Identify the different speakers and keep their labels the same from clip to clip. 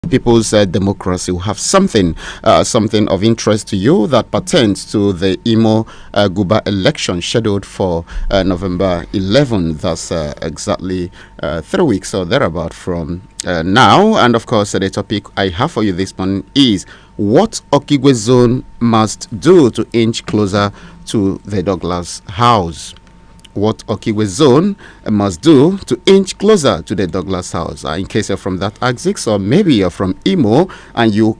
Speaker 1: People's Democracy will have something of interest to you that pertains to the Imo Guba election scheduled for November 11th. That's exactly 3 weeks or thereabout from now. And of course, the topic I have for you this morning is what Okigwe Zone must do to inch closer to the Douglas House. What Okigwe Zone must do to inch closer to the Douglas House. In case you're from that axis, or maybe you're from Imo and you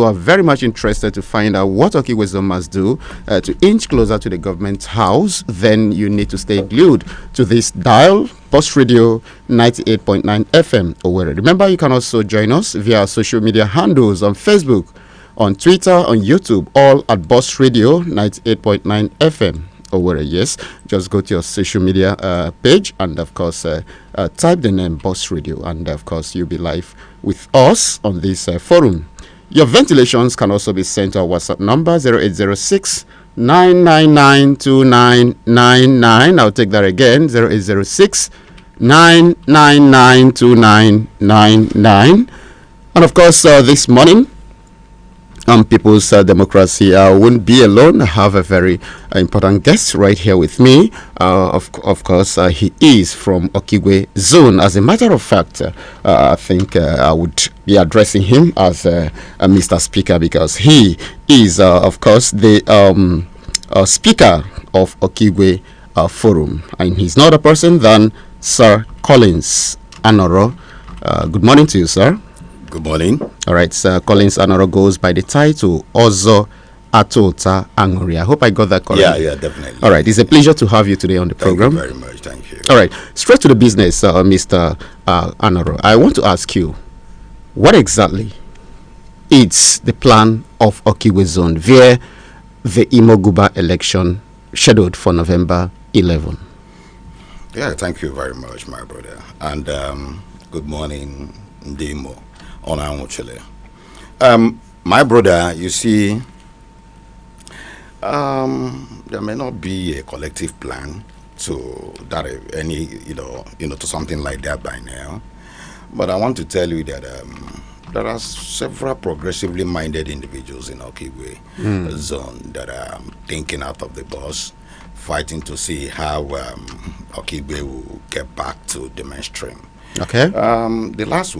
Speaker 1: are very much interested to find out what Okigwe Zone must do to inch closer to the government house, then you need to stay glued to this dial, Boss Radio 98.9 FM Owerri. Remember, you can also join us via our social media handles on Facebook, on Twitter, on YouTube, all at Boss Radio 98.9 FM. Owerri. Yes, just go to your social media page and of course type the name Boss Radio, and of course you'll be live with us on this forum. Your ventilations can also be sent to our WhatsApp number 0806 999 2999. I'll take that again, 0806 999 2999. And of course this morning People's Democracy won't be alone. I have a very important guest right here with me. Of course, he is from Okigwe Zone. As a matter of fact, I think I would be addressing him as Mr. Speaker, because he is, of course, the Speaker of Okigwe Forum. And he's not a person than Sir Collins Anoro. Good morning to you, sir.
Speaker 2: Good morning.
Speaker 1: All right, Sir Collins Anoro goes by the title Ozo Atota Angori. I hope I got that correct.
Speaker 2: Yeah, definitely.
Speaker 1: All right, it's a pleasure to have you today on the program.
Speaker 2: Thank you very much. Thank you.
Speaker 1: All right, straight to the business, Mr. Anoro. I want to ask you, what exactly is the plan of Okigwe Zone via the Imo Guba election scheduled for November 11?
Speaker 2: Yeah, thank you very much, my brother. And good morning, Ndimo. My brother, you see, there may not be a collective plan to that to something like that by now, but I want to tell you that there are several progressively minded individuals in Okigwe Zone that are thinking out of the box, fighting to see how Okigwe will get back to the mainstream.
Speaker 1: Okay.
Speaker 2: The last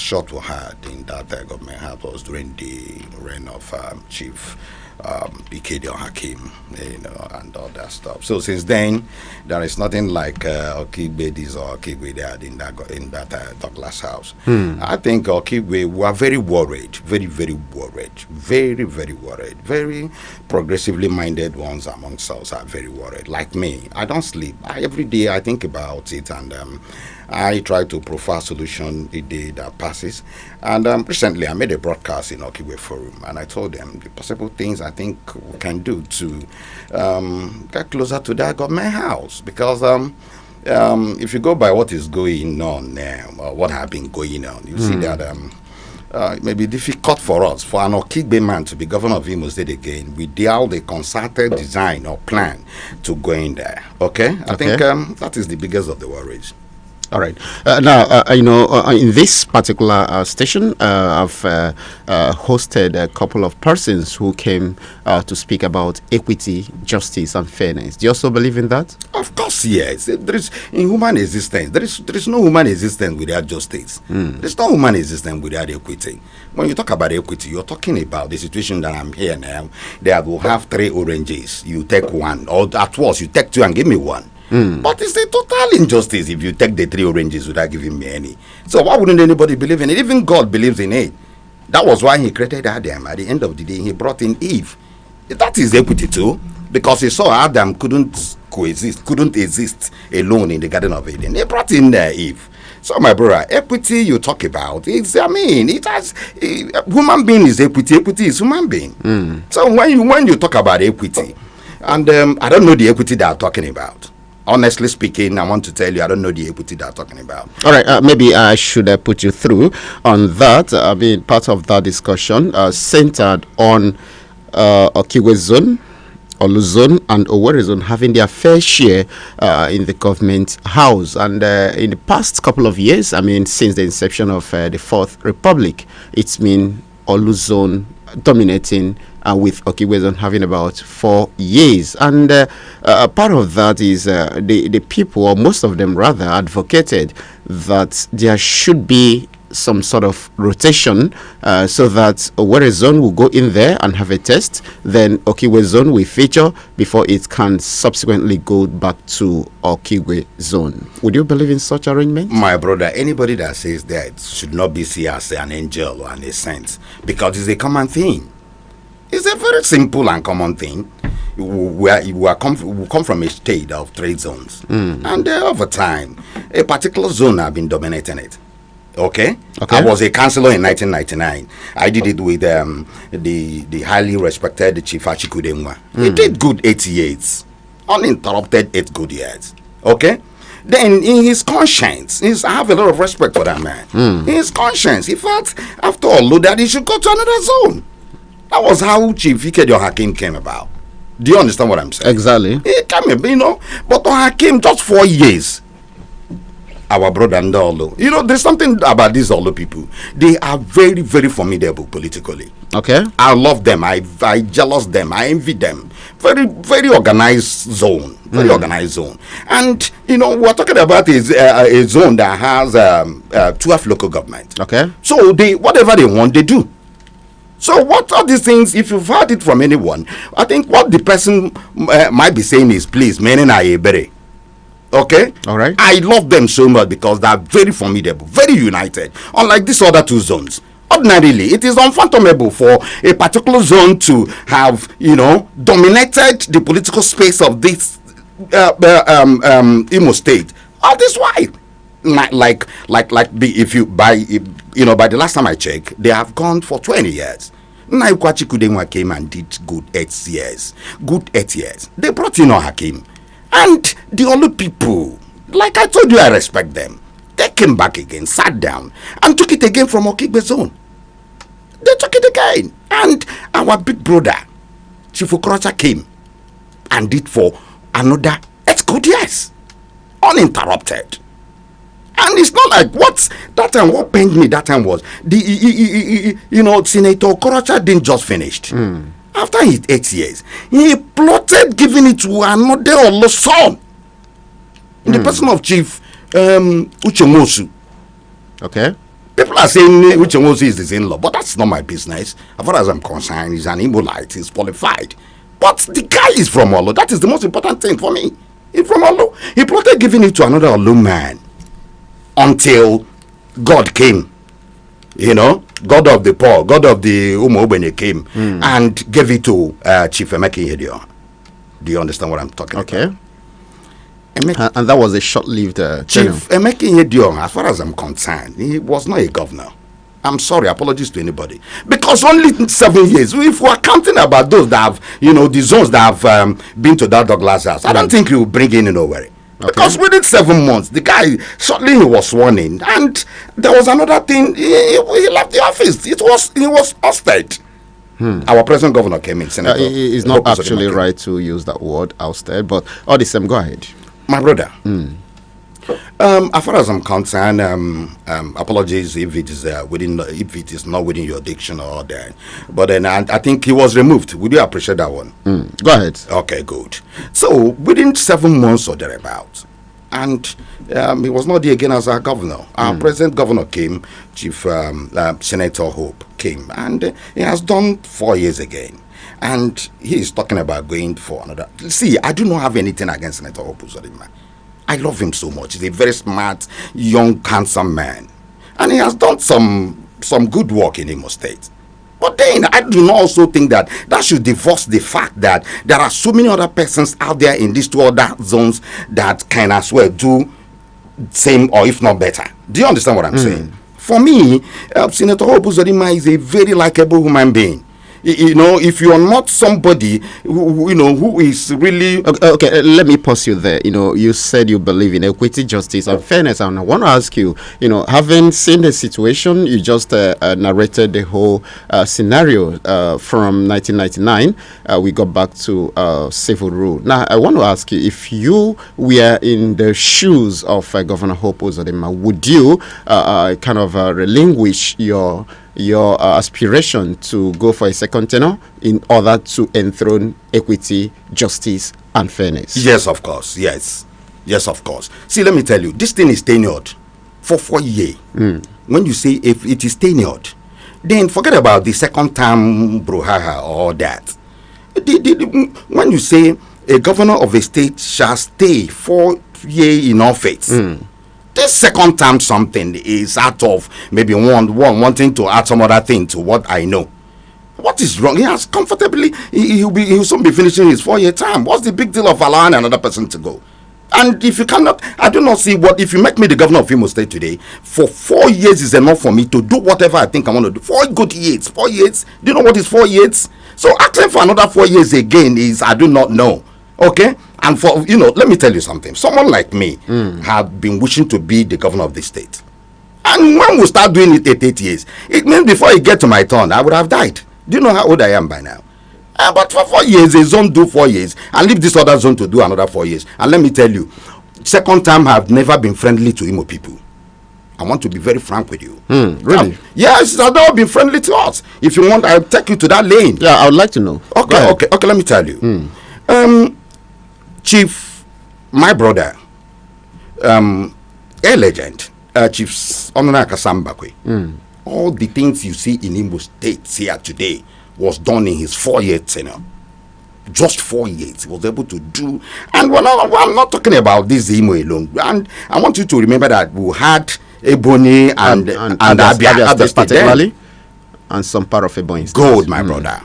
Speaker 2: shot we had in that government house was during the reign of Chief Ikedion Hakim, and all that stuff. So since then, there is nothing like Okigwe this or Okigwe that in that Douglas House. I think Okigwe were very worried, very, very worried, very, very worried. Very progressively minded ones amongst us are very worried. Like me, I don't sleep. Every day I think about it, and I try to profile solution the day that passes. And recently I made a broadcast in Okigwe Forum, and I told them the possible things I think we can do to get closer to that government house. Because if you go by what is going on now, or what has been going on, you see that it may be difficult for us, for an Okigwe man to be governor of Imo State again without a concerted design or plan to go in there. Okay? I think that is the biggest of the worries.
Speaker 1: All right. Now, in this particular station, I've hosted a couple of persons who came to speak about equity, justice, and fairness. Do you also believe in that?
Speaker 2: Of course, yes. There is in human existence. There is no human existence without justice. There's no human existence without equity. When you talk about equity, you're talking about the situation that I'm here now. That will have 3 oranges. You take one, or at worst, you take 2 and give me one. But it's a total injustice if you take the 3 oranges without giving me any. So why wouldn't anybody believe in it? Even God believes in it. That was why he created Adam. At the end of the day, he brought in Eve. That is equity too, because he saw Adam couldn't exist alone in the Garden of Eden. He brought in Eve. So my brother, equity you talk about, human being is equity. Equity is human being. So when you talk about equity, and I don't know the equity they are talking about. Honestly speaking, I want to tell you, I don't know the equity they're talking about.
Speaker 1: All right, maybe I should put you through on that. I mean, part of that discussion centered on Okigwe Zone Oluzon and Owerri Zone having their fair share in the government house. And in the past couple of years, I mean, since the inception of the Fourth Republic, it's been Oluzon dominating, with Okigwe Zone having about 4 years. And part of that is the people, or most of them rather, advocated that there should be some sort of rotation, so that Owerri Zone will go in there and have a test, then Okigwe Zone will feature before it can subsequently go back to Okigwe Zone. Would you believe in such arrangement?
Speaker 2: My brother, anybody that says that should not be seen as an angel or a saint, because it's a common thing. It's a very simple and common thing. We come from a state of 3 zones, and over time, a particular zone have been dominating it. Okay. I was a councillor in 1999. I did it with the highly respected Chief Achikudemwa. He did good 8 years, uninterrupted 8 good years. Okay. Then in his conscience, I have a lot of respect for that man. In his conscience, he felt after all that he should go to another zone. That was how Chief Ikedio Hakim came about. Do you understand what I'm saying?
Speaker 1: Exactly.
Speaker 2: He came, but Hakim just 4 years. Our brother Ndolo. There's something about these Olo people. They are very, very formidable politically.
Speaker 1: Okay.
Speaker 2: I love them. I jealous them. I envy them. Very, very organized zone. Very organized zone. And, we're talking about a zone that has 12 local government.
Speaker 1: Okay.
Speaker 2: So whatever they want, they do. So what are these things, if you've heard it from anyone, I think what the person might be saying is, please, meaning I bere. Okay,
Speaker 1: all right.
Speaker 2: I love them so much because they are very formidable, very united, unlike these other 2 zones. Ordinarily, it is unfathomable for a particular zone to have, dominated the political space of this Imo State. All this why, if you by the last time I checked, they have gone for 20 years. Naikwachi Kudemwa came and did good 8 years. Good 8 years. They brought in Hakim. And the Olu people, like I told you, I respect them. They came back again, sat down, and took it again from Okigwe Zone. They took it again. And our big brother, Chief Okorocha, came and did for another 8 good years. Uninterrupted. And it's not like what pained me that time was, Senator Okorocha didn't just finish. After his 8 years, he plotted giving it to another Olo son in the person of Chief Uchemosu.
Speaker 1: Okay.
Speaker 2: People are saying Uchemosu is his in-law, but that's not my business. As far as I'm concerned, he's an Imbolite, he's qualified. But the guy is from Olo. That is the most important thing for me. He's from Olo. He plotted giving it to another Olo man until God came. God of the poor, God of the Umobene came and gave it to Chief Emeka Ihedioha. Do you understand what I'm talking about?
Speaker 1: Okay. And that was a short-lived
Speaker 2: Chief Emeka Ihedioha, as far as I'm concerned, he was not a governor. I'm sorry, apologies to anybody. Because only 7 years, if we're counting about those that have, the zones that have been to that Douglas house, I don't think he will bring in Owerri. Okay. Because within 7 months, the guy, shortly he was sworn in. And there was another thing, he left the office. He was ousted. Our present governor came in, Senator.
Speaker 1: It's not actually right to use that word, ousted, but all the same, go ahead.
Speaker 2: My brother, as far as I'm concerned, apologies if it is not within your diction or that. But then I think he was removed. Would you appreciate that one?
Speaker 1: Go ahead.
Speaker 2: Okay, good. So within 7 months or thereabouts, and he was not there again as our governor. Our present governor came, Chief Senator Hope came, and he has done 4 years again. And he is talking about going for another. See, I do not have anything against Senator Hope Uzodinma. I love him so much. He's a very smart, young, handsome man. And he has done some good work in Imo State. But then I do not also think that should divorce the fact that there are so many other persons out there in these 2 other zones that can as well do same or if not better. Do you understand what I'm saying? For me, Senator Hope Uzodinma is a very likable human being. You know, if you are not somebody who is really
Speaker 1: Okay, let me pause you there. You know, you said you believe in equity, justice, and fairness. And I want to ask you, you know, having seen the situation, you just narrated the whole scenario from 1999. We got back to civil rule. Now, I want to ask you, if you were in the shoes of Governor Hope Uzodinma, would you kind of relinquish your aspiration to go for a second tenure in order to enthrone equity, justice, and fairness?
Speaker 2: Yes, of course. Yes, of course. See, let me tell you, this thing is tenured for 4 years. When you say if it is tenured, then forget about the second term brouhaha or that. When you say a governor of a state shall stay 4 years in office, this second term something is out of maybe one wanting to add some other thing to what I know. What is wrong? He has comfortably, he'll soon be finishing his 4 year term. What's the big deal of allowing another person to go? And if you cannot, I do not see what, if you make me the governor of Imo State today, for 4 years is enough for me to do whatever I think I want to do. 4 good years, 4 years. Do you know what is 4 years? So asking for another 4 years again is, I do not know. Okay? And for, let me tell you something. Someone like me have been wishing to be the governor of this state. And when we start doing it at 8 years, it means before it get to my turn, I would have died. Do you know how old I am by now? But for 4 years, a zone do 4 years, and leave this other zone to do another 4 years. And let me tell you, second time have never been friendly to Imo people. I want to be very frank with you.
Speaker 1: Really?
Speaker 2: Yes, it has never been friendly to us. If you want, I'll take you to that lane.
Speaker 1: Yeah, I would like to know.
Speaker 2: Okay, let me tell you. Chief, my brother, a legend, Chief Ononaka Sambakwe, all the things you see in Imo State here today was done in his 4 year tenure. Just 4 years he was able to do. And I'm not talking about this Imo alone. And I want you to remember that we had Ebonyi and Abia
Speaker 1: State particularly, and some part of Ebonyi State.
Speaker 2: Gold, my brother.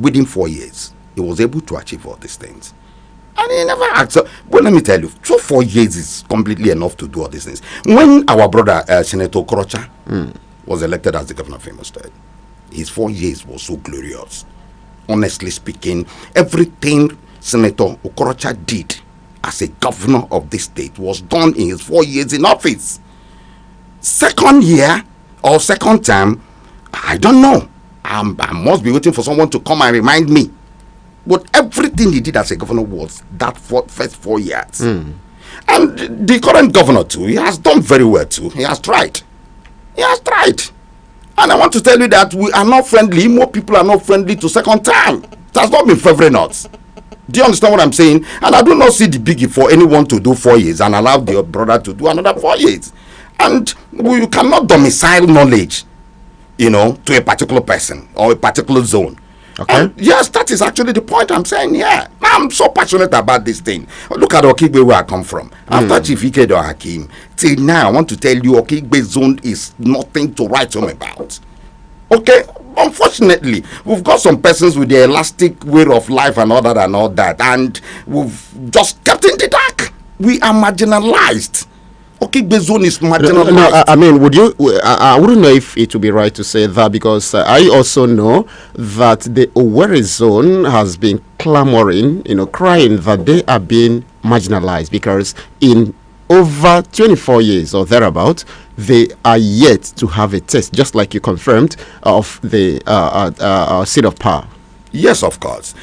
Speaker 2: Within 4 years, he was able to achieve all these things. And he never asked. Well, let me tell you, so 4 years is completely enough to do all these things. When our brother, Senator Okorocha, was elected as the governor of Imo State, his 4 years was so glorious. Honestly speaking, everything Senator Okorocha did as a governor of this state was done in his 4 years in office. Second year or second term, I don't know. I must be waiting for someone to come and remind me. But everything he did as a governor was that first 4 years. And the current governor too, he has done very well too. He has tried. And I want to tell you that we are not friendly. More people are not friendly to second time. It has not been favoring us. Do you understand what I'm saying? And I do not see the biggie for anyone to do 4 years and allow their brother to do another 4 years. And you cannot domicile knowledge, to a particular person or a particular zone.
Speaker 1: Okay.
Speaker 2: And yes, that is actually the point I'm saying here. I'm so passionate about this thing. Look at Okigbe, where I come from. After Chief Ikedo Hakim, till now, I want to tell you, Okigbe zone is nothing to write home about. Okay? Unfortunately, we've got some persons with the elastic way of life and all that, and we've just kept in the dark. We are marginalized. Okigbe zone is marginalized.
Speaker 1: No, I mean, I wouldn't know if it would be right to say that, because I also know that the Owerri zone has been clamoring, crying that they are being marginalized, because in over 24 years or thereabout, they are yet to have a test, just like you confirmed, of the seat of power.
Speaker 2: Yes, of course.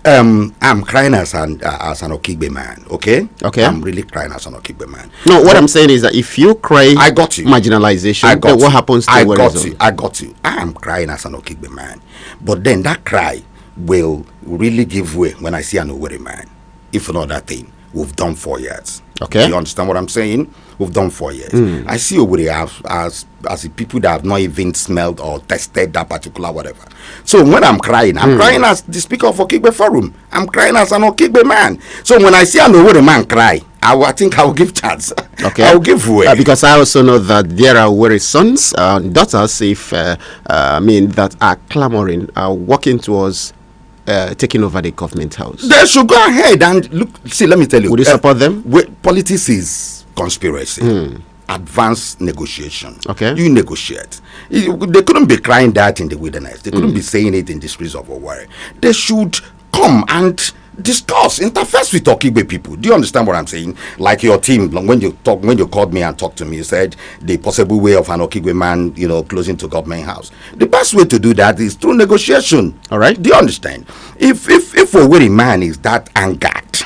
Speaker 2: I'm crying as an Okigbe man, okay?
Speaker 1: Okay.
Speaker 2: I'm really crying as an Okigbe man.
Speaker 1: No, what I'm saying is that if you cry
Speaker 2: I got you.
Speaker 1: marginalization, then what happens to Owerri zone?
Speaker 2: I got you. I am crying as an Okigbe man. But then that cry will really give way when I see an Owerri man. If not that thing, we've done 4 years.
Speaker 1: Okay.
Speaker 2: You understand what I'm saying? We've done 4 years. I see Owerri as the people that have not even smelled or tested that particular whatever. So when I'm crying as the speaker of Okigbe Forum. I'm crying as an Okigbe man. So when I see an Owerri man cry, I think I will give chance.
Speaker 1: Okay.
Speaker 2: I will give way.
Speaker 1: Because I also know that there are Owerri sons and daughters, that are clamoring, are working towards taking over the government house.
Speaker 2: They should go ahead and look. See, let me tell you.
Speaker 1: Would you support them?
Speaker 2: Politics is conspiracy. Advanced negotiation.
Speaker 1: Okay.
Speaker 2: You negotiate. They couldn't be crying that in the wilderness. They couldn't be saying it in the streets of Owerri. They should come and discuss, interface with Okigwe people. Do you understand what I'm saying? Like your team, when you called me and talked to me, you said the possible way of an Okigwe man, closing to government house. The best way to do that is through negotiation.
Speaker 1: All right.
Speaker 2: Do you understand? If Owerri man is that angered,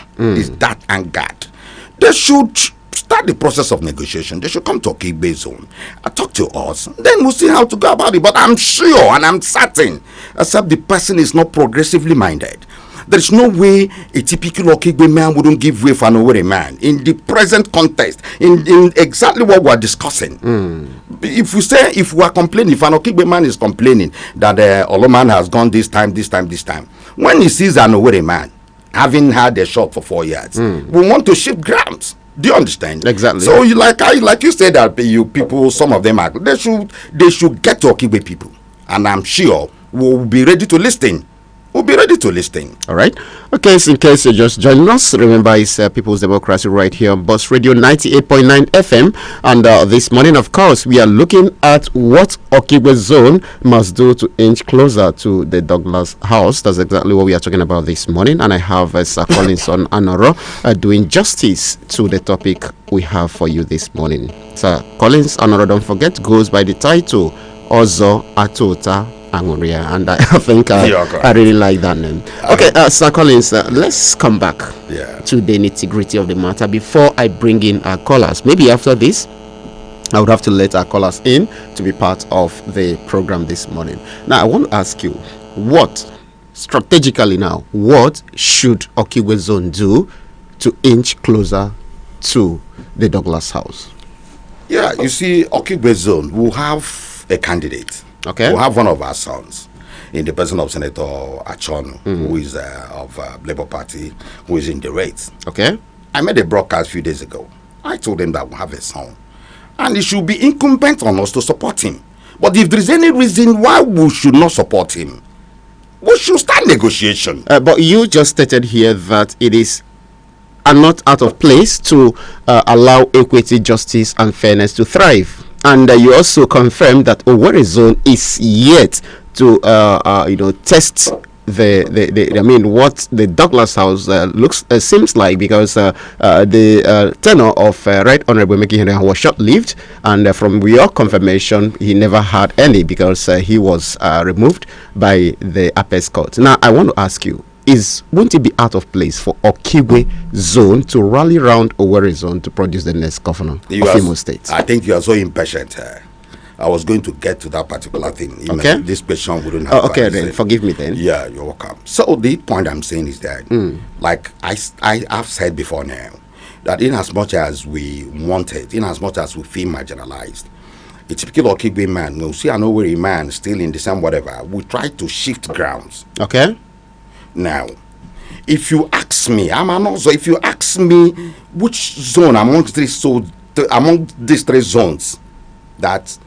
Speaker 2: they should start the process of negotiation. They should come to Okigwe zone and talk to us. Then we'll see how to go about it. But I'm sure and I'm certain, except the person is not progressively minded, there's no way a typical Okigwe man wouldn't give way for an Owerri man in the present context, in exactly what we're discussing. If we are complaining, if an Okigwe man is complaining that Oloman has gone this time, when he sees an Owerri man having had a shot for 4 years, we want to shift grounds. Do you understand?
Speaker 1: Exactly.
Speaker 2: So like you said that you people, some of them they should get to Okigwe people, and I'm sure we'll be ready to listen. We'll be ready to listen.
Speaker 1: All right. Okay, so in case you're just joining us, remember it's People's Democracy right here on Bus Radio 98.9 FM. And this morning, of course, we are looking at what Okigwe Zone must do to inch closer to the Douglas House. That's exactly what we are talking about this morning. And I have Sir Collins on Anoro doing justice to the topic we have for you this morning. Sir Collins Anoro, don't forget, goes by the title Ozo Atota Angoria, and I think I really like that name. Okay, Sir Collins, let's come back to the nitty-gritty of the matter before I bring in our callers. Maybe after this, I would have to let our callers in to be part of the program this morning. Now, I want to ask you, strategically now, what should Okigwe Zone do to inch closer to the Douglas House?
Speaker 2: Yeah, you see, Okigwe Zone will have a candidate.
Speaker 1: Okay.
Speaker 2: We'll have one of our sons in the person of Senator Achonu, who is of Labour Party, who is in the race.
Speaker 1: Okay.
Speaker 2: I made a broadcast a few days ago. I told him that we'll have a son. And it should be incumbent on us to support him. But if there is any reason why we should not support him, we should start negotiation.
Speaker 1: But you just stated here that it is not out of place to allow equity, justice, and fairness to thrive. And you also confirmed that Owerri Zone is yet to test what the Douglas House seems like, because the tenure of Right Honorable Meki Henry was short-lived, and from your confirmation, he never had any because he was removed by the Apex Court. Now, I want to ask you, won't it be out of place for Okigwe Zone to rally round Owerri Zone to produce the next governor of Imo State?
Speaker 2: I think you are so impatient. I was going to get to that particular thing.
Speaker 1: Okay.
Speaker 2: This question wouldn't have.
Speaker 1: Okay, then forgive me then.
Speaker 2: Yeah, you're welcome. So the point I'm saying is that, like I've said before now, that in as much as we wanted, in as much as we feel marginalized, a typical Okigwe man, we'll see an Owerri man still in the same whatever, we try to shift grounds.
Speaker 1: Okay.
Speaker 2: Now, if you ask me, if you ask me which zone among these three zones that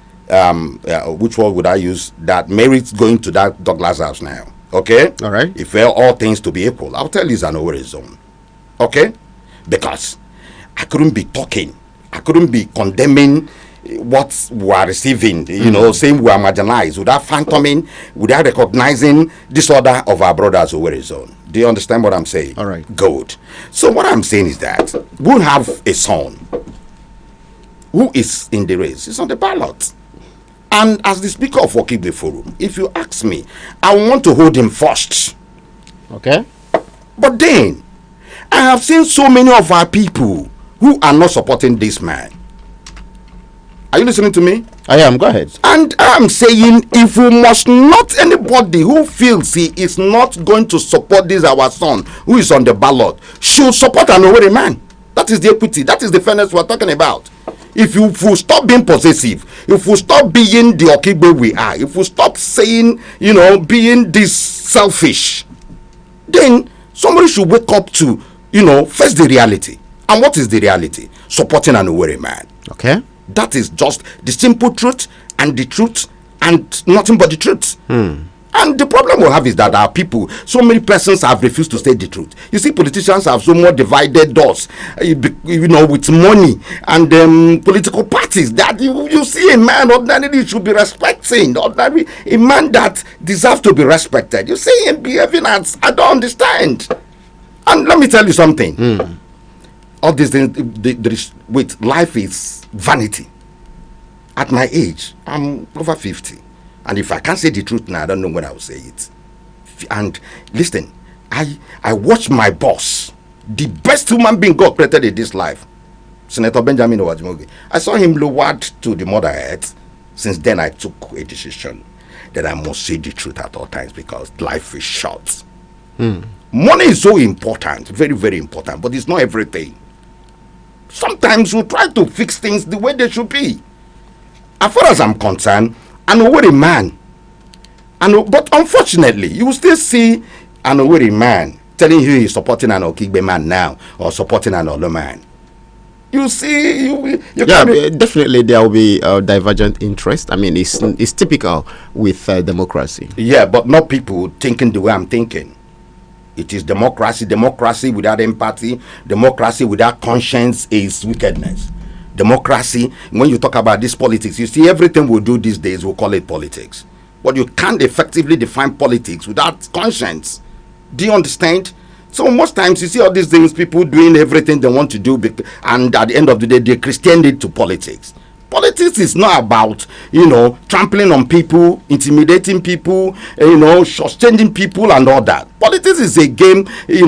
Speaker 2: which one would I use that merits going to that Douglas House now? Okay?
Speaker 1: All right.
Speaker 2: If all things to be equal, I'll tell you it's an Owerri zone. Okay? Because I couldn't be talking. I couldn't be condemning what we are receiving, saying we are marginalized, without phantoming, without recognizing disorder of our brothers Owerri zone. Do you understand what I'm saying?
Speaker 1: All right.
Speaker 2: Good. So what I'm saying is that we'll have a son who is in the race. He's on the ballot. And as the Speaker of Okigwe Forum, if you ask me, I want to hold him first.
Speaker 1: Okay.
Speaker 2: But then, I have seen so many of our people who are not supporting this man. Are you listening to me?
Speaker 1: I am. Go ahead.
Speaker 2: And I'm saying, if we must not, anybody who feels he is not going to support this our son who is on the ballot should support an Owerri man. That is the equity. That is the fairness we're talking about. If we stop being possessive, if we stop being the Okigwe we are, if we stop saying, being this selfish, then somebody should wake up to, face the reality. And what is the reality? Supporting an Owerri man.
Speaker 1: Okay.
Speaker 2: That is just the simple truth and the truth and nothing but the truth. And the problem we have is that our people, so many persons have refused to say the truth. You see, politicians have so more divided doors, with money and political parties, that you see a man ordinarily should be respecting, ordinarily a man that deserves to be respected. You see him behaving as, I don't understand. And let me tell you something. All these things, life is vanity. At my age, I'm over 50. And if I can't say the truth now, I don't know when I will say it. And listen, I watch my boss, the best human being God created in this life, Senator Benjamin Owajimobi. I saw him lowered to the mother earth. Since then, I took a decision that I must say the truth at all times, because life is short. Money is so important, very, very important, but it's not everything. Sometimes we try to fix things the way they should be. As far as I'm concerned, an Owerri man, but unfortunately, you will still see an Owerri man telling you he's supporting an Okigbe man now, or supporting an Olo man. You see,
Speaker 1: definitely there will be divergent interest. I mean, it's typical with democracy.
Speaker 2: Yeah, but not people thinking the way I'm thinking. It is democracy. Democracy without empathy, democracy without conscience is wickedness. Democracy, when you talk about this politics, you see everything we do these days, we call it politics. But you can't effectively define politics without conscience. Do you understand? So most times you see all these things, people doing everything they want to do, and at the end of the day, they Christian it to politics. Politics is not about, trampling on people, intimidating people, shortchanging people and all that. Politics is a game, it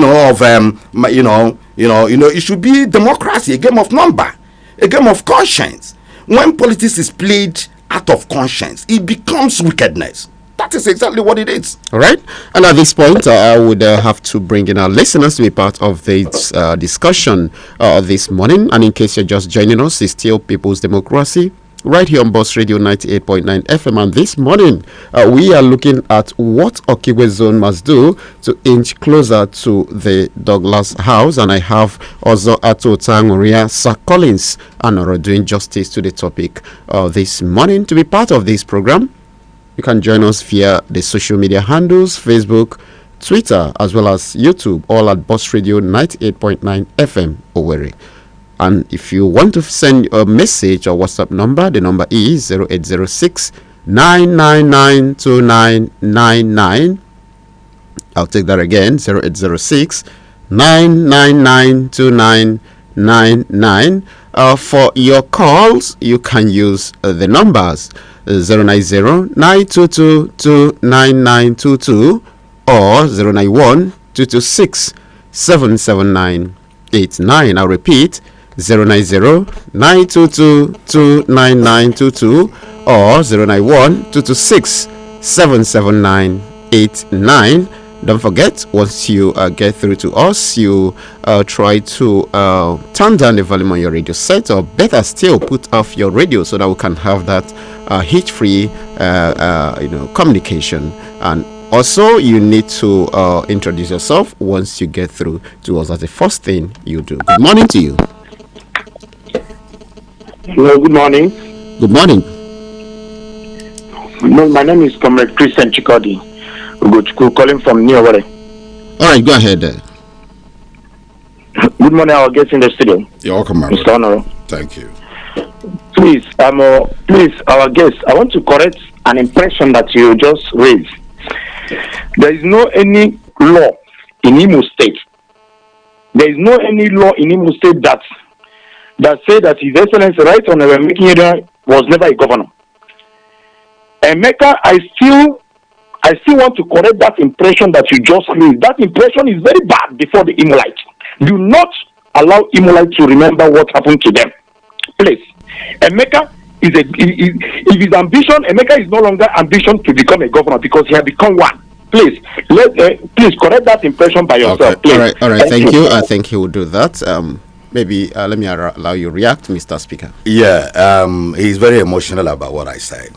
Speaker 2: should be democracy, a game of number, a game of conscience. When politics is played out of conscience, it becomes wickedness. That is exactly what it is.
Speaker 1: All right. And at this point, I would have to bring in our listeners to be part of this discussion this morning. And in case you're just joining us, it's still People's Democracy right here on Boss Radio 98.9 FM. And this morning, we are looking at what Okigwe Zone must do to inch closer to the Douglas House. And I have also Ato Tanguria, Sir Collins, and are doing justice to the topic this morning. To be part of this program, you can join us via the social media handles, Facebook, Twitter, as well as YouTube, all at Boss Radio 98.9 FM Owerri. And if you want to send a message or WhatsApp number, the number is 0806 999 2999. I'll take that again, 0806 999 2999. For your calls, you can use the numbers 090-922-29922 or 091-226-77989. I'll repeat, 090-922-29922 or 091-226-77989. Don't forget, once you get through to us, you try to turn down the volume on your radio set, or better still, put off your radio so that we can have that hitch-free, communication. And also, you need to introduce yourself once you get through to us. That's the first thing you do. Good morning to you.
Speaker 3: Hello, good morning.
Speaker 1: Good morning.
Speaker 3: No, my name is Comrade Christian Chikodi. Calling from near Owerri.
Speaker 1: All right, go ahead.
Speaker 3: Good morning, our guests in the studio.
Speaker 2: You're welcome,
Speaker 3: Mr. Honor.
Speaker 2: Thank you.
Speaker 3: Please, our guests, I want to correct an impression that you just raised. There is no any law in Imo State. There is no any law in Imo State that say that His Excellency Right Honorable Emeka was never a governor. Emeka, I still want to correct that impression that you just raised. That impression is very bad before the Imolite. Do not allow Imolite to remember what happened to them. Please. Emeka if his ambition, Emeka is no longer ambition to become a governor because he has become one. Please, please correct that impression by yourself.
Speaker 1: Okay. All right. Thank you. I think he will do that. Maybe let me allow you react, Mr. Speaker.
Speaker 2: Yeah, he's very emotional about what I said,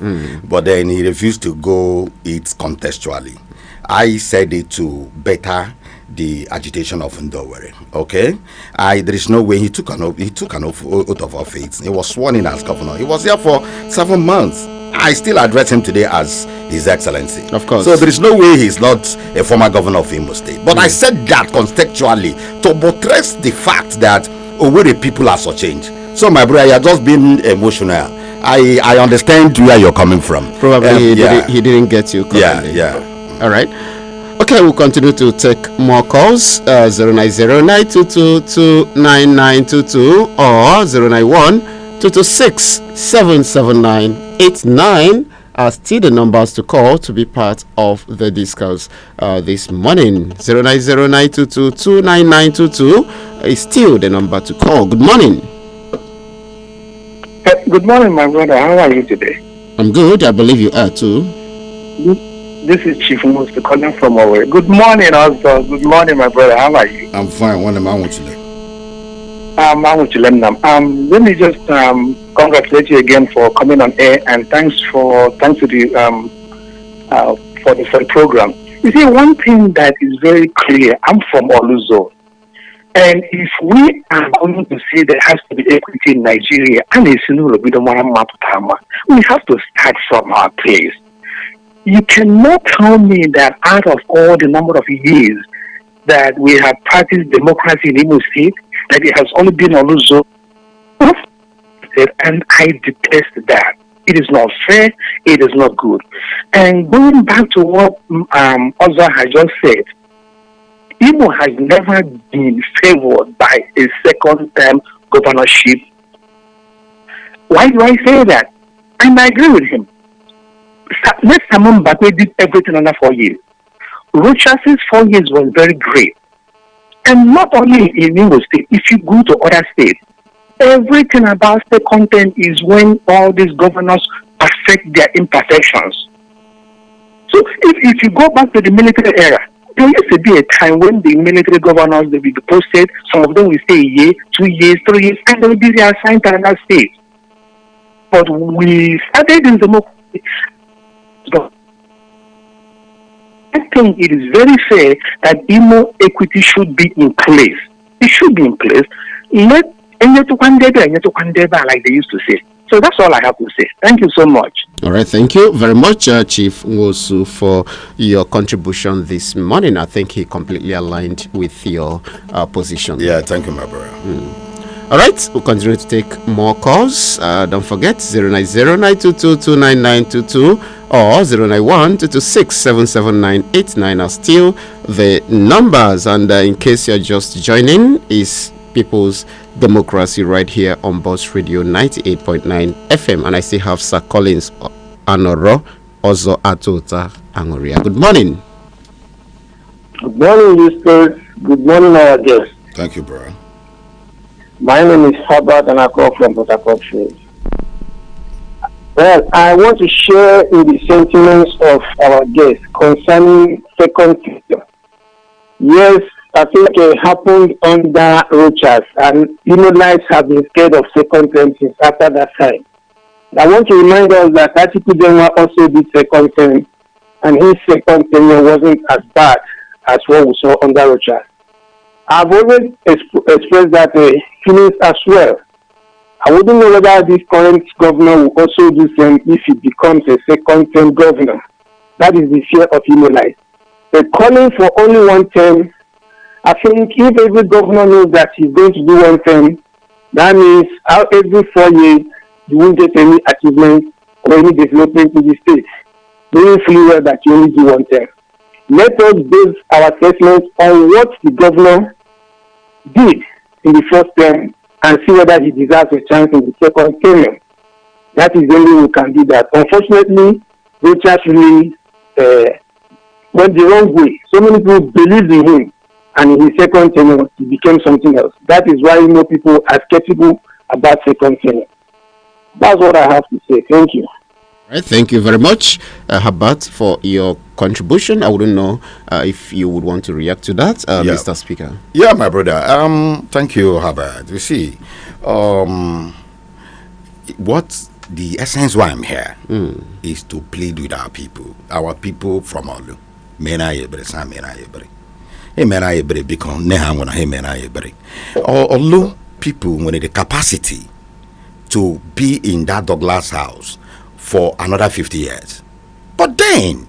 Speaker 2: but then he refused to go it contextually. I said it to better the agitation of Owerri. Okay, there is no way he took an oath of office. He was sworn in as governor. He was there for 7 months. I still address him today as His Excellency.
Speaker 1: Of course.
Speaker 2: So there is no way he's not a former governor of Imo State. But I said that contextually to buttress the fact that Owerri people are so changed. So my brother, you are just being emotional. I understand where you're coming from.
Speaker 1: Probably he didn't get you correctly.
Speaker 2: Yeah.
Speaker 1: All right. Okay, we'll continue to take more calls. 090-922-29922 or 091-226-77989 are still the numbers to call to be part of the discourse this morning. 090-922-29922 is still the number to call. Good morning.
Speaker 3: Good morning, my brother. How are you today?
Speaker 1: I'm good. I believe you are too.
Speaker 3: This is Chief Musa calling from Owerri. Good morning, also. Good morning, my brother. How are you?
Speaker 2: I'm fine. One of my own today.
Speaker 3: Let me just congratulate you again for coming on air, and thanks to the for the program. You see, one thing that is very clear. I'm from Oluzo, and if we are going to say there has to be equity in Nigeria, we have to start from our place. You cannot tell me that out of all the number of years that we have practiced democracy in Imo State, that it has only been Oluzo, and I detest that. It is not fair. It is not good. And going back to what Oza has just said, Imo has never been favored by a second-term governorship. Why do I say that? And I agree with him. Let's Simon Bakwe did everything under 4 years. Rochas' 4 years was very great. And not only in Imo State, if you go to other states, everything about state content is when all these governors perfect their imperfections. So if you go back to the military era, there used to be a time when the military governors, they will be posted, some of them will stay a year, 2 years, 3 years, and they will be reassigned to another state. But we started in democracy. I think it is very fair that Imo equity should be in place. It should be in place. Let like they used to say. So that's all I have to say. Thank you so much.
Speaker 1: All right, thank you very much, Chief Nwosu, for your contribution this morning. I think he completely aligned with your position.
Speaker 2: Yeah, thank you, my brother.
Speaker 1: All right, we'll continue to take more calls. Don't forget 090-922-29922 or 091-226-77989 are still the numbers. And in case you're just joining, is People's Democracy right here on Boss Radio 98.9 FM. And I still have Sir Collins Anoro, Ozo Atota Angoria. Good morning.
Speaker 3: Good morning, listeners. Good morning, our guests.
Speaker 2: Thank you, bro.
Speaker 3: My name is Herbert and I call from Port Harcourt. Well, I want to share in the sentiments of our guests concerning second term. Yes, I think it happened under Rochas, and Imolites have been scared of second term since after that time. I want to remind us that Atiku Denwa also did second term, and his second term wasn't as bad as what we saw under Rochas. I've always expressed that feelings as well. I wouldn't know whether this current governor will also do the same if he becomes a second-term governor. That is the fear of Imolites. But calling for only one term, I think if every governor knows that he's going to do one term, that means out every 4 years, you won't get any achievement or any development in the state. Knowing fully well that you only do one term. Let us base our assessment on what the governor did in the first term and see whether he deserves a chance in the second term. That is the only way we can do that. Unfortunately, Rochas really went the wrong way. So many people believed in him, and in his second term, he became something else. That is why more people are skeptical about second term. That's what I have to say. Thank you.
Speaker 1: All right, thank you very much, Habat, for your contribution. I wouldn't know if you would want to react to that, Mr. Speaker.
Speaker 2: Yeah, my brother. Thank you, Habat. You see, what the essence why I'm here is to plead with our people from Olu. Mena yebre sa mena yebre. Hey mena yebre because neha ngona hey mena yebre. Olu people when the capacity to be in that Douglas house for another 50 years. But then,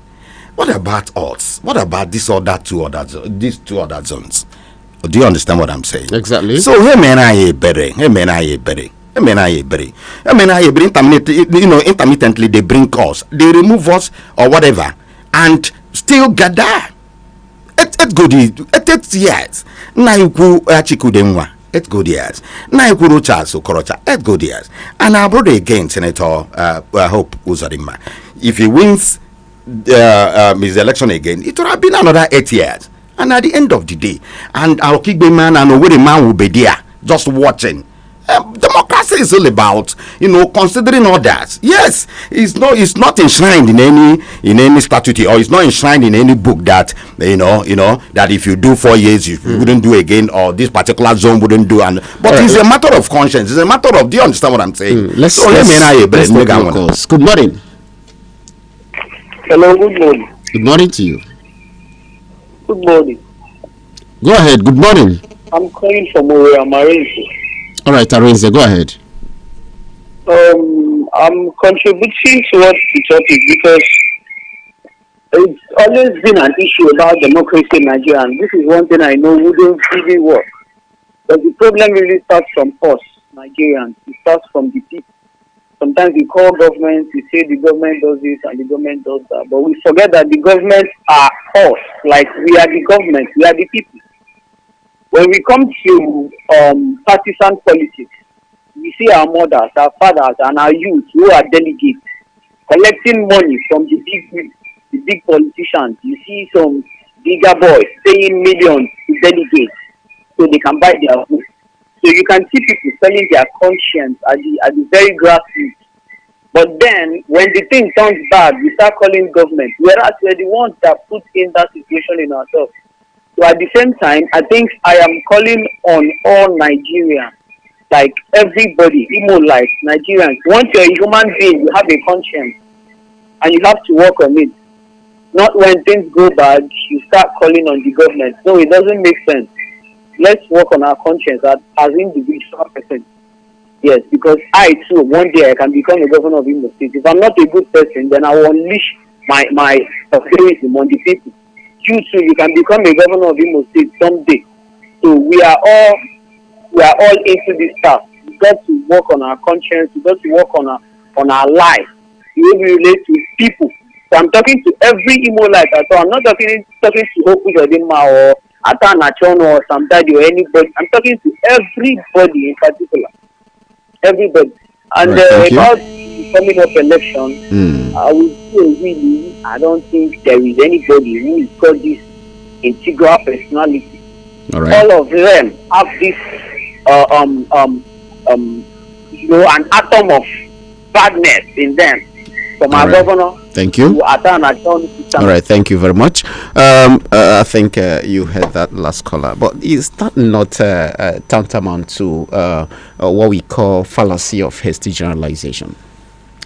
Speaker 2: what about us? What about these two other zones? Do you understand what I'm saying?
Speaker 1: Exactly.
Speaker 2: So, intermittently they bring us, they remove us or whatever, and still get there. It's good. 8 years. Na iku achikudemwa. 8 good years. Na iku rocha Okorocha. 8 good years. And our brother again, Senator Hope Uzodinma. If he wins his election again, it would have been another 8 years. And at the end of the day, and our Kigbe man and Owerri man will be there just watching. Democracy is all about, considering others. Yes, it's not enshrined in any statute, or it's not enshrined in any book that that if you do 4 years you wouldn't do again, or this particular zone wouldn't do. But it's a matter of conscience. It's a matter of, do you understand what I'm saying?
Speaker 1: Let's take calls. Good morning.
Speaker 4: Hello, good morning.
Speaker 1: Good morning to you.
Speaker 4: Good morning.
Speaker 1: Go ahead. Good morning.
Speaker 4: I'm calling from Owerri.
Speaker 1: All right, Arinze, go ahead.
Speaker 4: I'm contributing towards the topic because it's always been an issue about democracy in Nigeria, and this is one thing I know wouldn't really work. But the problem really starts from us, Nigerians. It starts from the people. Sometimes we call government, we say the government does this and the government does that, but we forget that the government are us. Like, we are the government, we are the people. When we come to partisan politics, we see our mothers, our fathers, and our youth who are delegates collecting money from the big politicians. You see some bigger boys paying millions to delegates so they can buy their vote. So you can see people selling their conscience at the very grassroots. But then, when the thing turns bad, we start calling government, whereas we're the ones that put in that situation in ourselves. So at the same time, I think I am calling on all Nigerians, like everybody, Imo life, Nigerians. Once you're a human being, you have a conscience, and you have to work on it. Not when things go bad, you start calling on the government. No, it doesn't make sense. Let's work on our conscience as individual persons. Yes, because I too, one day I can become a governor of Imo State. If I'm not a good person, then I will unleash my terrorism on the people. You too, you can become a governor of Imo State someday. So we are all into this stuff. We got to work on our conscience. We got to work on our life. The way we relate to people. So I'm talking to every Imo life. So I'm not talking to Hope Uzodinma or Atan Achon or Samdadi or anybody. I'm talking to everybody in particular. Everybody. And about the coming up election, I would say really, I don't think there is anybody who has got this integral personality.
Speaker 1: All right.
Speaker 4: All of them have this, an atom of badness in them. From our governor.
Speaker 1: Thank you. All right, thank you very much. I think you heard that last caller, but is that not tantamount to what we call fallacy of hasty generalization?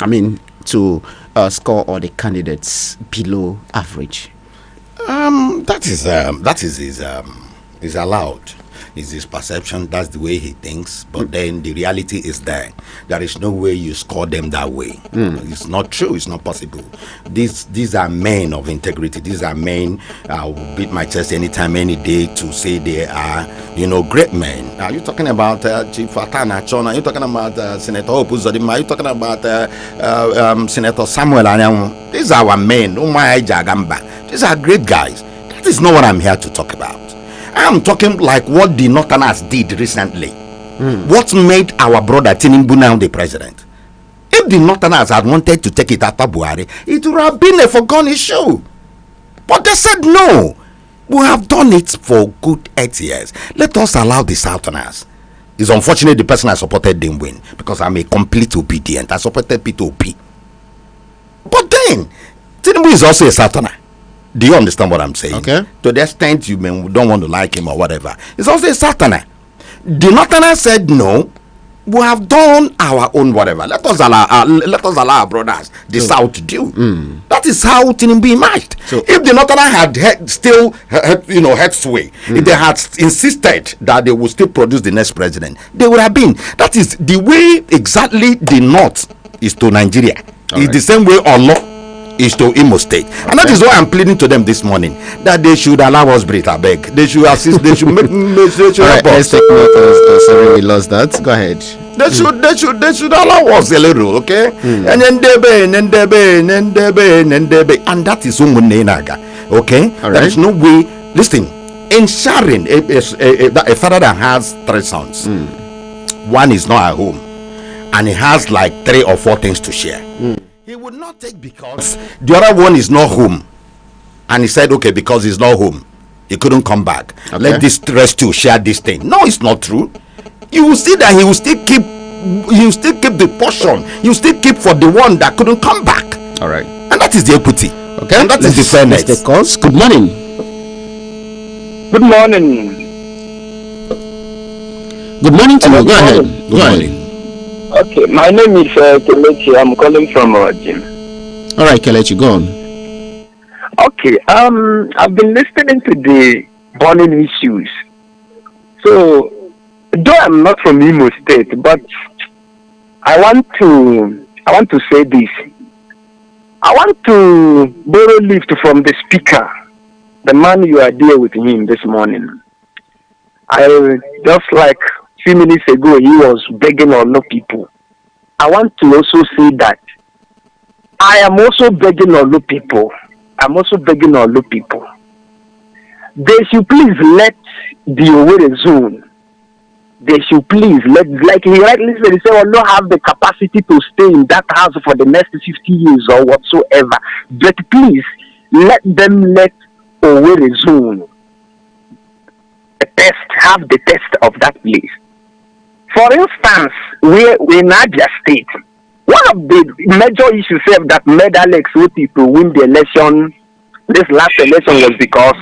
Speaker 1: I mean, to score all the candidates below average.
Speaker 2: That is allowed. Is his perception, that's the way he thinks, but then the reality is there is no way you score them that way. It's not true, it's not possible. These are men of integrity. These are men, I will beat my chest anytime, any day to say they are great men. Are you talking about Chief Atana Chona? Are you talking about Senator Hope Uzodinma? Are you talking about Senator Samuel Anyanwu? These are our men. Umai Jagamba. These are great guys. That is not what I'm here to talk about. I am talking like what the Northerners did recently. What made our brother Tinubu now the president? If the Northerners had wanted to take it after Buhari, it would have been a forgone issue. But they said no. We have done it for good 8 years. Let us allow the Southerners. It's unfortunate the person I supported didn't win, because I'm a complete obedient. I supported P2P. But then, Tinubu is also a Southerner. Do you understand what I'm saying?
Speaker 1: Okay.
Speaker 2: To the extent you don't want to like him or whatever. It's also a Southerner. The Northerners said no. We have done our own whatever. Let us allow our brothers, the South, do. That is how Tinubu emerged. So, if the Northerner had head sway, if they had insisted that they would still produce the next president, they would have been. That is the way exactly the North is to Nigeria. It's the same way Allah is to Imo State. And that is why I'm pleading to them this morning that they should allow us breathe, I beg. They should assist, they should make they should help us.
Speaker 1: Let's take note. Sorry, we lost that. Go ahead.
Speaker 2: They should allow us a little, okay? And then and that is Umuninaga, okay?
Speaker 1: All right.
Speaker 2: There is no way. Listen, in sharing a father that has 3 sons, one is not at home, and he has like 3 or 4 things to share. He would not take because the other one is not home, and he said, okay, because he's not home, he couldn't come back.
Speaker 1: Okay.
Speaker 2: Let this rest to share this thing. No, it's not true. You will see that he will still keep the portion. He will still keep for the one that couldn't come back.
Speaker 1: All right.
Speaker 2: And that is the equity.
Speaker 1: Okay.
Speaker 2: And that is the fairness.
Speaker 1: Let's take calls. Good morning.
Speaker 3: Good morning.
Speaker 1: Good morning to you. Go ahead.
Speaker 2: Good morning.
Speaker 3: Okay, my name is Kelechi. I'm calling from Jim.
Speaker 1: All right, Kelechi, go on.
Speaker 3: Okay, I've been listening to the burning issues. So, though I'm not from Imo State, but I want to say this. I want to borrow lift from the speaker, the man you are there with him this morning. I just like few minutes ago, he was begging on no people. I want to also say that I am also begging on no people. I'm also begging on no people. They should please let the Owerri zone. They should please let, like he rightly said, he said, "Well, not have the capacity to stay in that house for the next 50 years or whatsoever." But please let Owerri zone have the test of that place. For instance, we in Abia State, one of the major issues that made Alex Oti to win the election, this last election, was because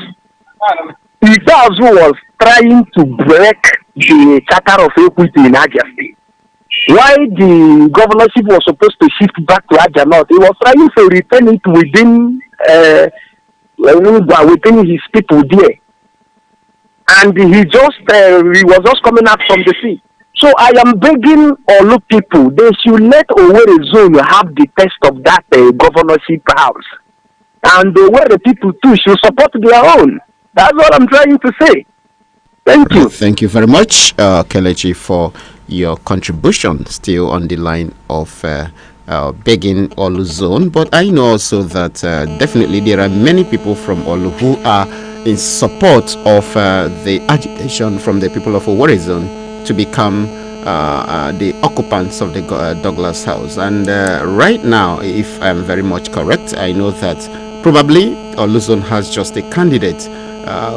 Speaker 3: Itazu was trying to break the charter of equity in Abia State. Why the governorship was supposed to shift back to Abia North, he was trying to retain it within his people there. And he was just coming out from the sea. So I am begging all people, they should let Owerri zone have the test of that governorship house. And the Owerri people too should support their own. That's what I'm trying to say. Thank you.
Speaker 1: Thank you very much, Kelechi, for your contribution. Still on the line of begging Olu zone. But I know also that definitely there are many people from Olu who are in support of the agitation from the people of Owerri zone to become the occupants of the Douglas House. And right now, if I'm very much correct, I know that probably Oluzon has just a candidate.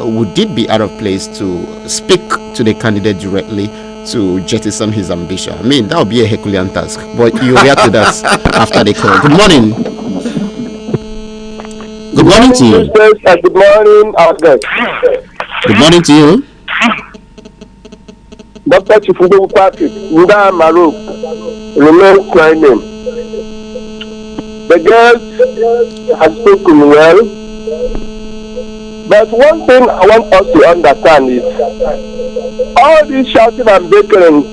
Speaker 1: Would it be out of place to speak to the candidate directly to jettison his ambition? I mean, that would be a Herculean task. But you react to that after the call. Good morning. Good morning to you.
Speaker 3: Good morning, Albert.
Speaker 1: Good morning to you.
Speaker 3: Dr. Chifugo Patrick, Nda Maruk, remains my name. The girls have spoken well, but one thing I want us to understand is all this shouting and bickering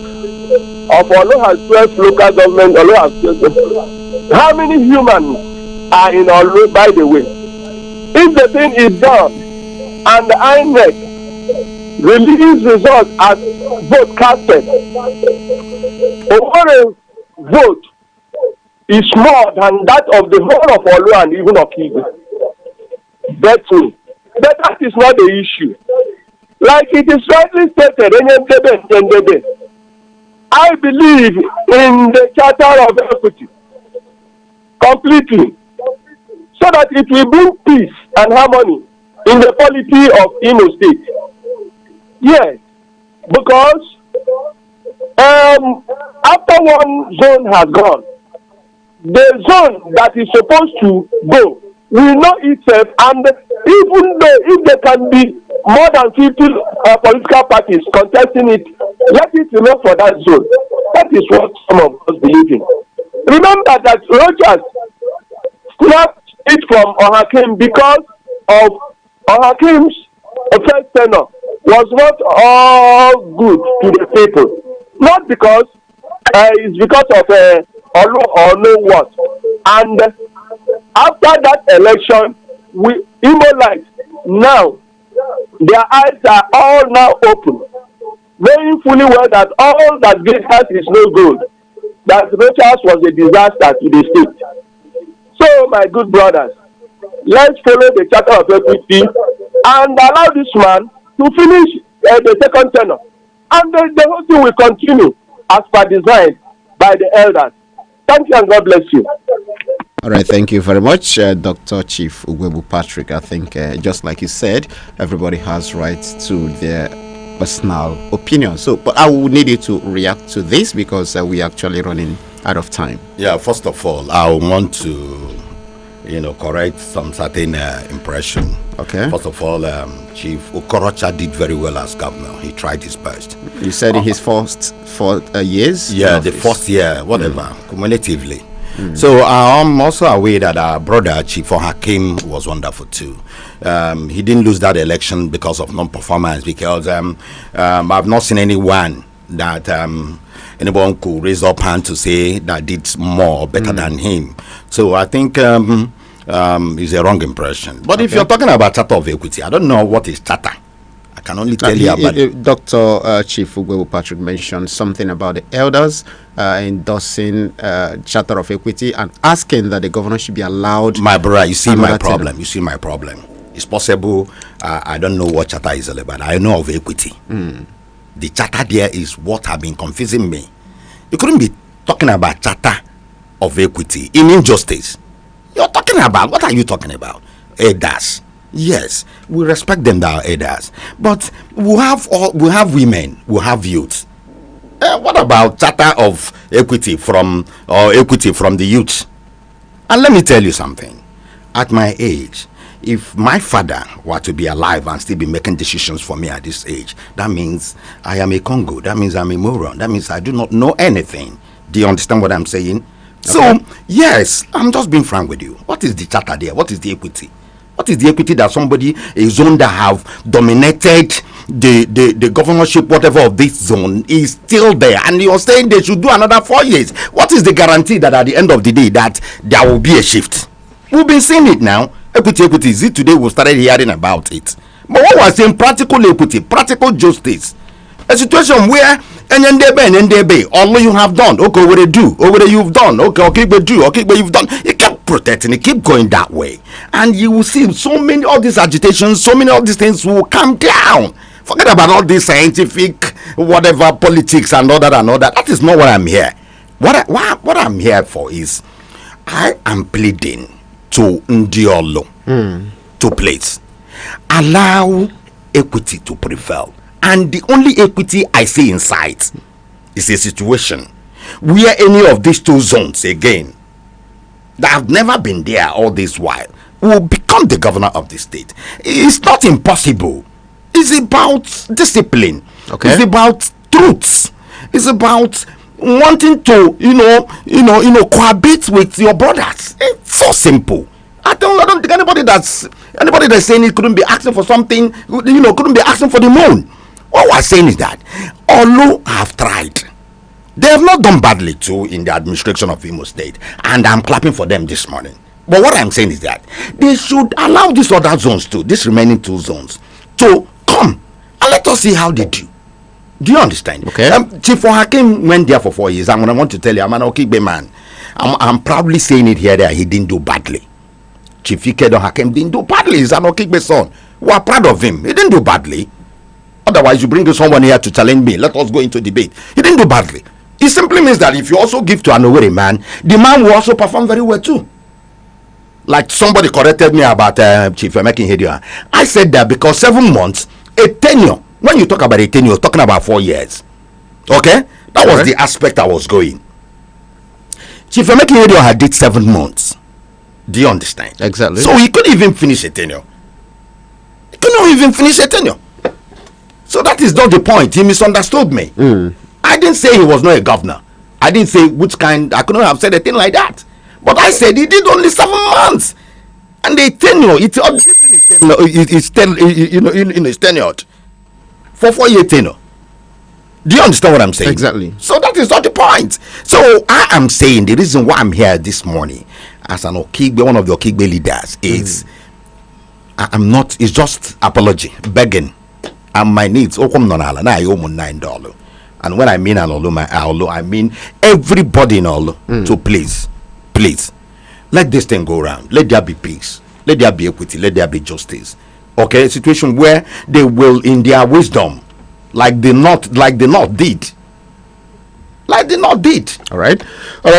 Speaker 3: of Olu has 12 local government, Olu has 12. How many humans are in Olu, by the way? If the thing is done and the INEC release results as vote casted, Owerri's vote is more than that of the whole of Olu and even of Igbo. Bet me. But that is not the issue. Like it is rightly stated, I believe in the charter of equity completely, so that it will bring peace and harmony in the polity of Imo State. Yes, because after one zone has gone, the zone that is supposed to go will know itself, and even though if there can be more than 50 political parties contesting it, let it remain for that zone. That is what some of us believe in. Remember that Rogers snapped it from Ohakim because of Ohakim's first tenure was not all good to the people. Not because it's because of or know what. And
Speaker 5: After that election, we Imolites now their eyes are all now open, knowing fully well that all that Great Heart is no good, that Rochas was a disaster to the state. So, my good brothers, let's follow the Charter of Equity and allow this man to finish the second tenure. And the whole thing will continue as per design by the elders. Thank you and God bless you.
Speaker 1: All right, thank you very much, Dr. Chief Ugwebu Patrick. I think, just like you said, everybody has rights to their personal opinion. So, but I will need you to react to this because we're actually running out of time.
Speaker 2: Yeah, first of all, I want to, correct some certain impression.
Speaker 1: Okay.
Speaker 2: First of all, Chief Okorocha did very well as governor. He tried his best.
Speaker 1: You said in his first 4 years?
Speaker 2: Yeah, the first year, whatever, cumulatively. So I'm also aware that our brother Chief Hakim was wonderful too. He didn't lose that election because of non-performance, because I've not seen anyone that anyone could raise up hand to say that did more or better than him. So I think it's a wrong impression. But if you're talking about Charter of Equity, I don't know what is Charter. I can only tell you about
Speaker 1: Dr. Chief Ugwebu Patrick mentioned something about the elders endorsing Charter of Equity and asking that the governor should be allowed.
Speaker 2: My brother, you see my problem. You see my problem. It's possible. I don't know what Charter is all about. I know of equity. The Charter there is what have been confusing me. You couldn't be talking about Charter of Equity in injustice. You're talking about, what are you talking about? Elders. Yes, we respect them, that are elders, but we have women, we have youth. What about Charter of Equity from the youth? And let me tell you something. At my age, if my father were to be alive and still be making decisions for me at this age, that means I am a Congo. That means I'm a moron. That means I do not know anything. Do you understand what I'm saying? Okay. So yes, I'm just being frank with you. What is the Charter there? What is the equity? What is the equity that somebody, a zone that have dominated the governorship, whatever of this zone, is still there, and you're saying they should do another 4 years? What is the guarantee that at the end of the day that there will be a shift? We've been seeing it now. Equity, is it today we started hearing about it? But what was saying, practical equity, practical justice, a situation where all you have done, okay, what you've done, okay, but you've done. You kept protecting it, keep going that way, and you will see so many of these agitations, so many of these things will come down. Forget about all this scientific, whatever, politics and all that and all that. That is not what I'm here. What I'm here for is, I am pleading to Ndiolo to please allow equity to prevail. And the only equity I see in sight is a situation where any of these two zones, again, that have never been there all this while, will become the governor of the state. It's not impossible. It's about discipline. Okay. It's about truth. It's about wanting to, cohabit with your brothers. It's so simple. I don't think anybody that's saying it couldn't be asking for something, couldn't be asking for the moon. What we're saying is that Olu have tried. They have not done badly too in the administration of Imo State, and I'm clapping for them this morning. But what I'm saying is that they should allow these other zones too, these remaining two zones, to come and let us see how they do. Do you understand? Okay. Chief Hakim went there for 4 years. I want to tell you, I'm an Okigbe man. I'm proudly saying it here that he didn't do badly. Chief Ikedo Hakim didn't do badly. He's an Okigbe son. We are proud of him. He didn't do badly. Otherwise, you bring someone here to challenge me. Let us go into debate. He didn't do badly. It simply means that if you also give to an Owerri man, the man will also perform very well too. Like somebody corrected me about Chief Emeka Ihedioha. I said that because 7 months, a tenure. When you talk about a tenure, you're talking about 4 years. Okay? That was the aspect I was going. Chief Emeka Ihedioha did 7 months. Do you understand?
Speaker 1: Exactly.
Speaker 2: So he couldn't even finish a tenure. He couldn't even finish a tenure. So that is not the point. He misunderstood me. I didn't say he was not a governor. I didn't say which kind. I couldn't have said a thing like that. But I said he did only 7 months. And the tenure, this thing is tenured. For 4 year tenure. Do you understand what I'm saying?
Speaker 1: Exactly.
Speaker 2: So that is not the point. So I am saying the reason why I'm here this morning, as an Okigbe, one of the Okigbe leaders, is I'm not. It's just apology, begging, and my needs. Oh, come na I owe $9. And when I mean Olo, I mean everybody in Olo to please, let this thing go around. Let there be peace. Let there be equity. Let there be justice. Okay, a situation where they will, in their wisdom, like the North did.
Speaker 1: All right.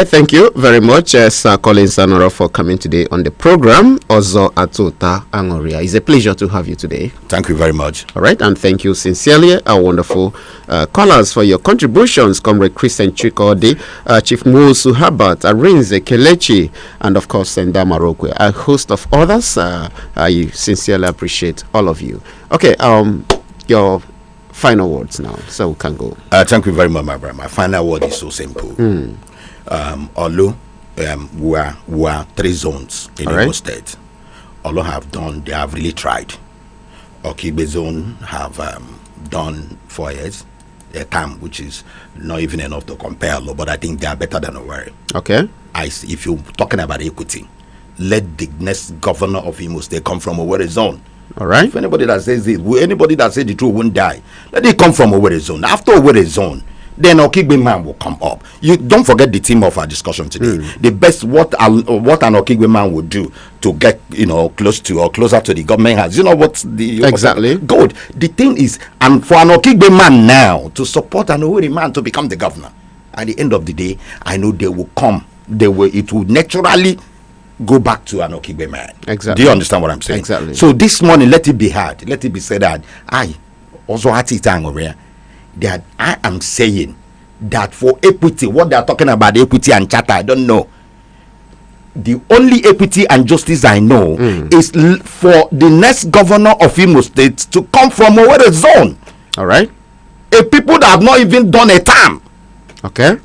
Speaker 1: Thank you very much, Sir Colin Sanoro, for coming today on the program. Ozo Atota Angoria. It's a pleasure to have you today.
Speaker 2: Thank you very much.
Speaker 1: All right, and thank you sincerely, our wonderful callers, for your contributions. Comrade Christian Chikode, Chief Musu Habat, Arinze Kelechi, and of course, Senda Marokwe, a host of others. I sincerely appreciate all of you. Okay, your final words now, so we can go.
Speaker 2: Thank you very much, my brother. My final word is so simple. Although we are 3 zones in Imo State, although they have really tried. Okigbe zone have done 4 years, a term which is not even enough to compare, but I think they are better than Owerri.
Speaker 1: Okay.
Speaker 2: If you're talking about equity, let the next governor of Imo State come from Owerri zone.
Speaker 1: All right.
Speaker 2: If anybody that says the truth won't die, let it come from Owerri zone. After Owerri zone, then Okigbe man will come up. You don't forget the theme of our discussion today. The best what an Okigbe man would do to get closer to the government has. You know what the
Speaker 1: exactly
Speaker 2: good. The thing is, and for an Okigbe man now to support an Owerri man to become the governor, at the end of the day, I know they will come. It will naturally go back to an Okigbe man.
Speaker 1: Exactly.
Speaker 2: Do you understand what I'm saying?
Speaker 1: Exactly.
Speaker 2: So this morning, let it be heard. Let it be said that I also had it that I am saying that for equity, what they are talking about, equity and charter, I don't know. The only equity and justice I know is for the next governor of Imo State to come from Owerri zone.
Speaker 1: All right.
Speaker 2: A people that have not even done a term.
Speaker 1: Okay.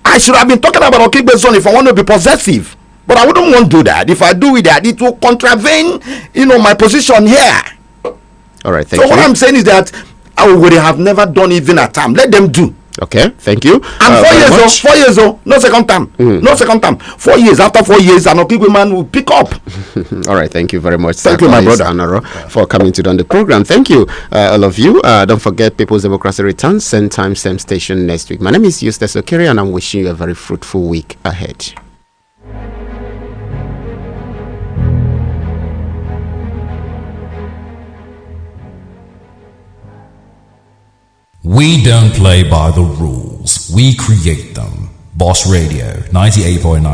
Speaker 2: I should have been talking about Okigbe zone if I want to be possessive. But I wouldn't want to do that. If I do with that, it will contravene, my position here.
Speaker 1: All right, thank you.
Speaker 2: So what I'm saying is that I would have never done even a term. Let them do.
Speaker 1: Okay, thank you.
Speaker 2: And 4 years, no second term. No second term. 4 years, after 4 years, an Okigbe man will pick up.
Speaker 1: All right, thank you very much.
Speaker 2: Thank you, my brother.
Speaker 1: Anaro, for coming to the program. Thank you, all of you. Don't forget, People's Democracy returns, same time, same station next week. My name is Eustace Okiri, and I'm wishing you a very fruitful week ahead.
Speaker 6: We don't play by the rules. We create them. Boss Radio 98.9